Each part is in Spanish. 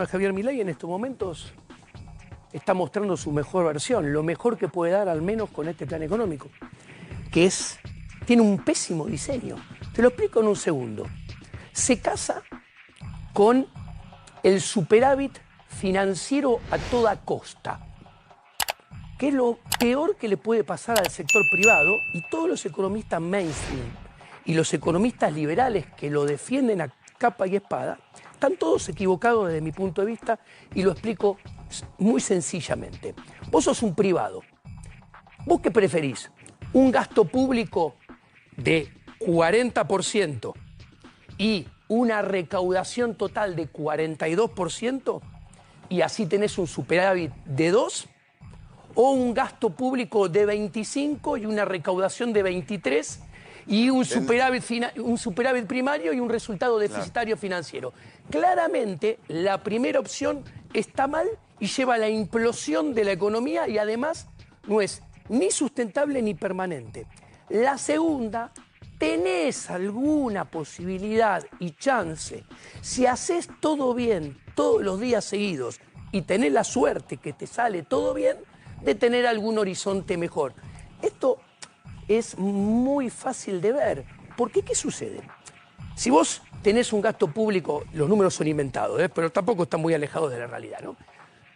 Javier Milei en estos momentos está mostrando su mejor versión, lo mejor que puede dar al menos con este plan económico, que tiene un pésimo diseño. Te lo explico en un segundo. Se casa con el superávit financiero a toda costa, que es lo peor que le puede pasar al sector privado, y todos los economistas mainstream y los economistas liberales que lo defienden a capa y espada están todos equivocados desde mi punto de vista, y lo explico muy sencillamente. Vos sos un privado. ¿Vos qué preferís? ¿Un gasto público de 40% y una recaudación total de 42%, y así tenés un superávit de 2%? ¿O un gasto público de 25 y una recaudación de 23 y un superávit primario y un resultado deficitario financiero? Claramente, la primera opción está mal y lleva a la implosión de la economía, y además no es ni sustentable ni permanente. La segunda, tenés alguna posibilidad y chance, si haces todo bien todos los días seguidos y tenés la suerte que te sale todo bien, de tener algún horizonte mejor. Esto es muy fácil de ver, porque ¿qué sucede? Si vos tenés un gasto público, los números son inventados, pero tampoco están muy alejados de la realidad, ¿no?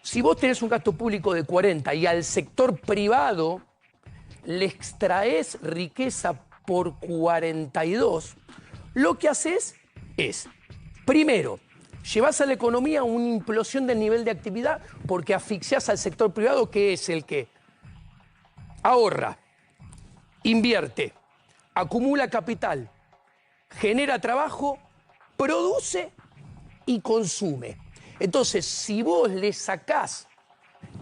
Si vos tenés un gasto público de 40 y al sector privado le extraes riqueza por 42, lo que haces es, primero, llevas a la economía una implosión del nivel de actividad, porque asfixiás al sector privado, que es el que ahorra, invierte, acumula capital, genera trabajo, produce y consume. Entonces, si vos le sacás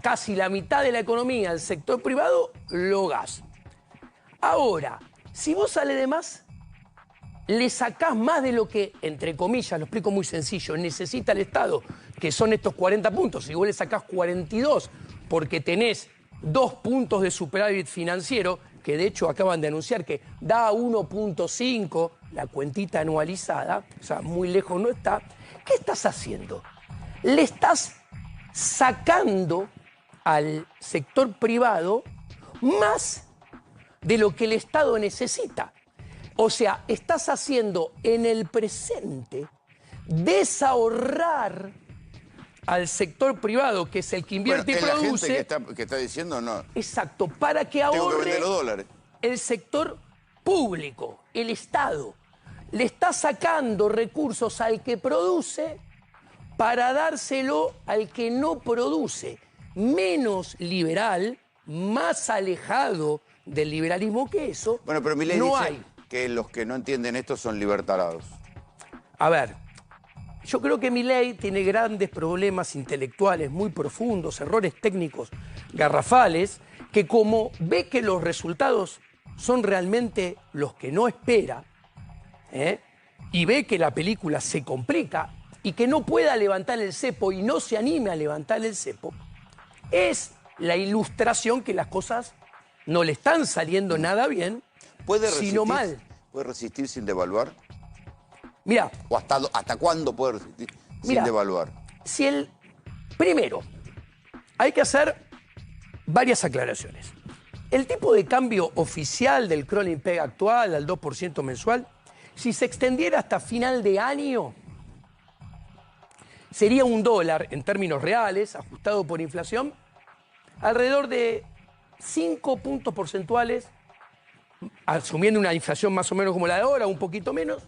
casi la mitad de la economía al sector privado, lo gas. Ahora, si vos sale de más, le sacás más de lo que, entre comillas, lo explico muy sencillo, necesita el Estado, que son estos 40 puntos. Si vos le sacás 42 porque tenés 2 puntos de superávit financiero, que de hecho acaban de anunciar que da 1.5 la cuentita anualizada, o sea, muy lejos no está, ¿qué estás haciendo? Le estás sacando al sector privado más de lo que el Estado necesita. O sea, estás haciendo en el presente desahorrar al sector privado, que es el que invierte y produce. La gente que está diciendo no. Exacto, para que Tengo que ahorre vender los dólares. el sector público, el Estado. Le está sacando recursos al que produce para dárselo al que no produce. Menos liberal, más alejado del liberalismo que eso. Bueno, pero Milei no dice hay. Que los que no entienden esto son libertarados. A ver, yo creo que Milei tiene grandes problemas intelectuales muy profundos, errores técnicos garrafales, que como ve que los resultados son realmente los que no espera, y ve que la película se complica y que no pueda levantar el cepo y no se anime a levantar el cepo, es la ilustración que las cosas no le están saliendo nada bien, sino mal. ¿Puede resistir sin devaluar? Mira. ¿O hasta cuándo puede resistir sin devaluar? Primero, hay que hacer varias aclaraciones. El tipo de cambio oficial del crawling peg actual, al 2% mensual, si se extendiera hasta final de año, sería $1 en términos reales, ajustado por inflación, alrededor de 5 puntos porcentuales, asumiendo una inflación más o menos como la de ahora, un poquito menos,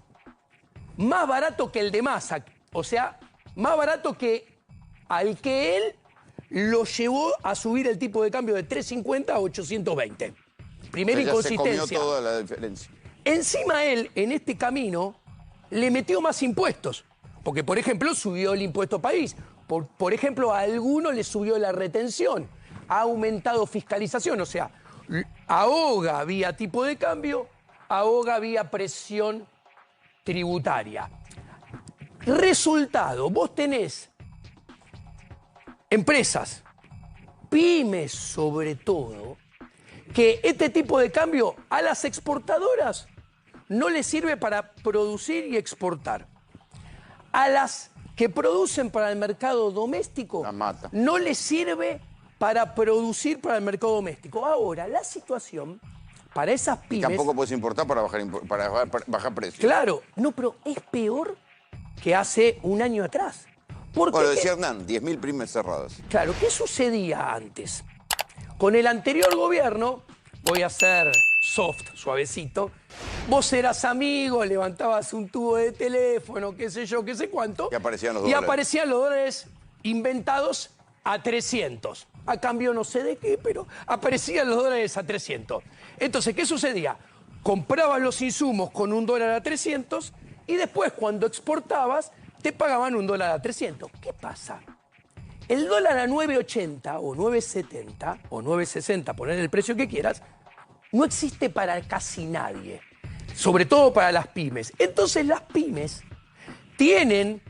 más barato que el de Massa, o sea, más barato que al que él lo llevó a subir el tipo de cambio de 3.50 a 820. Primera inconsistencia. Se comió toda la diferencia. Encima él, en este camino, le metió más impuestos, porque, por ejemplo, subió el impuesto país, por ejemplo, a algunos le subió la retención, ha aumentado fiscalización, o sea, ahoga vía tipo de cambio, ahoga vía presión tributaria. Resultado, vos tenés empresas, pymes sobre todo, que este tipo de cambio a las exportadoras no les sirve para producir y exportar. A las que producen para el mercado doméstico La mata. no les sirve para producir para el mercado doméstico. Ahora, la situación para esas Y pymes... tampoco puedes importar para bajar precios. Claro, no, pero es peor que hace un año atrás. Porque, Bueno, decía Hernán, 10.000 pymes cerradas. claro, ¿qué sucedía antes? Con el anterior gobierno, voy a ser soft, suavecito, vos eras amigo, levantabas un tubo de teléfono, qué sé yo, qué sé cuánto. Y aparecían los Y dólares. aparecían los dólares inventados a 300. A cambio no sé de qué, pero aparecían los dólares a 300. Entonces, ¿qué sucedía? Comprabas los insumos con un dólar a 300 y después cuando exportabas te pagaban un dólar a 300. ¿Qué pasa? El dólar a 9.80 o 9.70 o 9.60, poner el precio que quieras, no existe para casi nadie, sobre todo para las pymes. Entonces las pymes tienen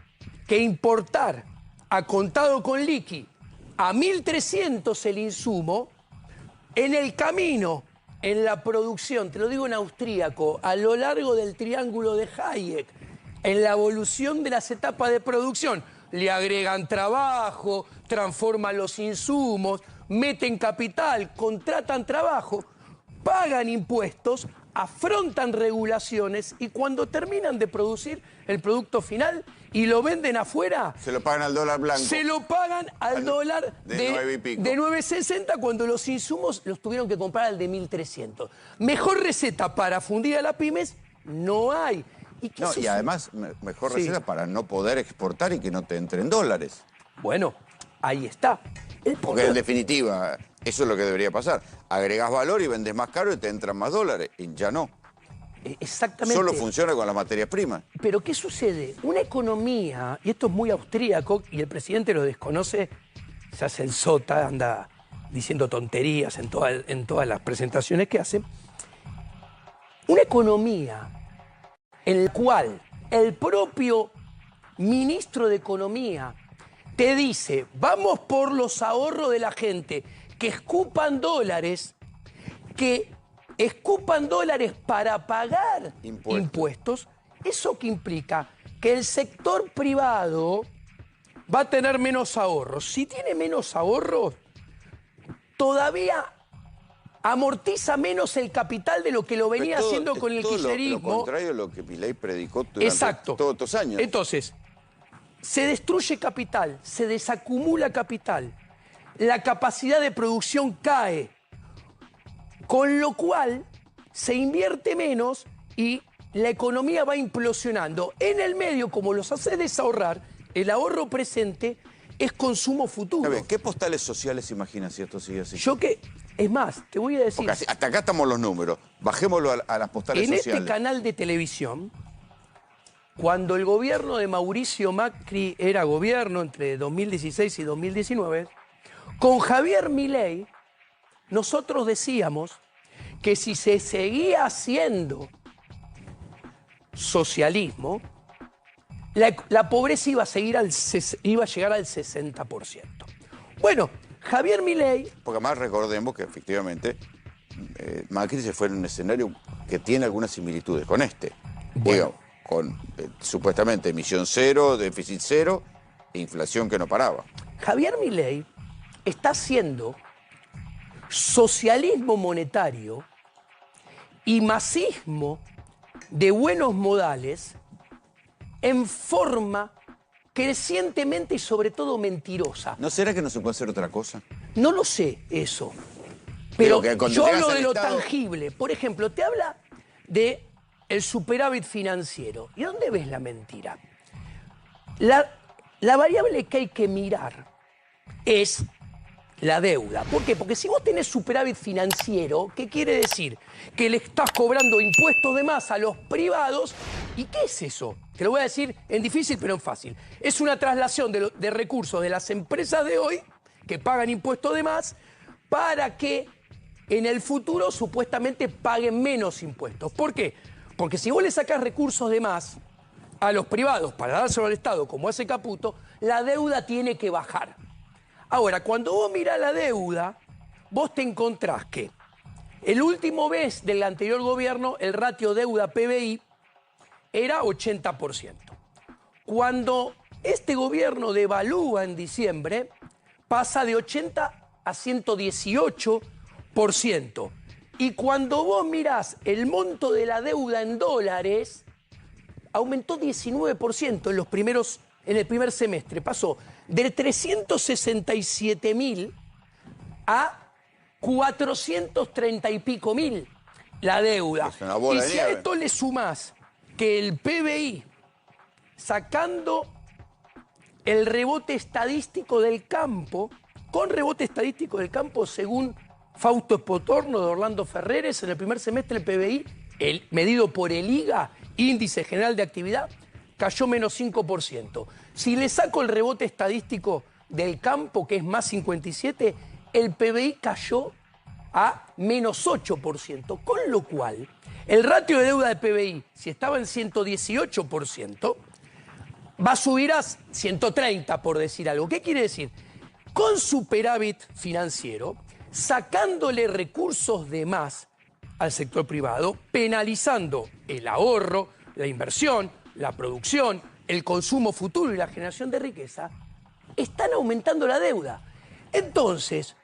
que importar a contado con liqui a 1.300 el insumo, en el camino, en la producción, te lo digo en austríaco, a lo largo del triángulo de Hayek, en la evolución de las etapas de producción, le agregan trabajo, transforman los insumos, meten capital, contratan trabajo, pagan impuestos, afrontan regulaciones y cuando terminan de producir el producto final y lo venden afuera, Se lo pagan al dólar blanco. se lo pagan al dólar de 9 y pico. de 9.60 cuando los insumos los tuvieron que comprar al de 1.300. Mejor receta para fundir a las pymes no hay. ¿Y qué No, sucede? y además, mejor Sí. receta para no poder exportar y que no te entren dólares. Bueno, ahí está. El punto- Porque en definitiva, eso es lo que debería pasar. Agregás valor y vendes más caro y te entran más dólares. Y ya no. Exactamente. Solo funciona con las materias primas. Pero ¿qué sucede? Una economía, y esto es muy austríaco, y el presidente lo desconoce, se hace el sota, anda diciendo tonterías en todas las presentaciones que hace. Una economía en la cual el propio ministro de Economía te dice, vamos por los ahorros de la gente, que escupan dólares para pagar impuestos, ¿eso qué implica? Que el sector privado va a tener menos ahorros. Si tiene menos ahorros, todavía amortiza menos el capital de lo que lo venía Pero haciendo con el todo kirchnerismo. Lo contrario a lo que Milei predicó durante Exacto. todos estos años. Entonces, se destruye capital, se desacumula capital, la capacidad de producción cae, con lo cual se invierte menos y la economía va implosionando. En el medio, como los hace desahorrar, el ahorro presente es consumo futuro. A ver, ¿qué postales sociales imaginas si esto sigue así? Es más, te voy a decir, Porque hasta acá estamos los números. Bajémoslo a las postales en sociales. este canal de televisión, cuando el gobierno de Mauricio Macri era gobierno entre 2016 y 2019, con Javier Milei, nosotros decíamos que si se seguía haciendo socialismo, la pobreza iba a llegar al 60%. Bueno, Javier Milei... Porque además recordemos que efectivamente Macri se fue en un escenario que tiene algunas similitudes con este. Digo, con supuestamente emisión cero, déficit cero e inflación que no paraba. Javier Milei está haciendo socialismo monetario y masismo de buenos modales en forma crecientemente y sobre todo mentirosa. ¿No será que no se puede hacer otra cosa? No lo sé eso, pero Digo, que cuando yo llegas hablo al de lo Estado- tangible. Por ejemplo, te habla de el superávit financiero. ¿Y dónde ves la mentira? La variable que hay que mirar es la deuda. ¿Por qué? Porque si vos tenés superávit financiero, ¿qué quiere decir? Que le estás cobrando impuestos de más a los privados. ¿Y qué es eso? Te lo voy a decir en difícil pero en fácil. Es una traslación de recursos de las empresas de hoy que pagan impuestos de más para que en el futuro supuestamente paguen menos impuestos. ¿Por qué? Porque si vos le sacás recursos de más a los privados para dárselo al Estado, como hace Caputo, la deuda tiene que bajar. Ahora, cuando vos mirás la deuda, vos te encontrás que el último mes del anterior gobierno, el ratio deuda-PBI era 80%. Cuando Este gobierno devalúa en diciembre, pasa de 80 a 118%. Y cuando vos mirás el monto de la deuda en dólares, aumentó 19% en el primer semestre. Pasó de 367.000 a 430 y pico mil la deuda. Es una bola y de si nieve. a esto le sumás que el PBI, sacando el rebote estadístico del campo, con rebote estadístico del campo, según Fausto Espotorno de Orlando Ferreres, en el primer semestre el PBI, medido por el IGA, Índice General de Actividad, cayó menos 5%. Si le saco el rebote estadístico del campo, que es más 57, el PBI cayó a menos 8%, con lo cual el ratio de deuda de PBI, si estaba en 118%, va a subir a 130, por decir algo. ¿Qué quiere decir? Con superávit financiero, sacándole recursos de más al sector privado, penalizando el ahorro, la inversión, la producción, el consumo futuro y la generación de riqueza, están aumentando la deuda. Entonces,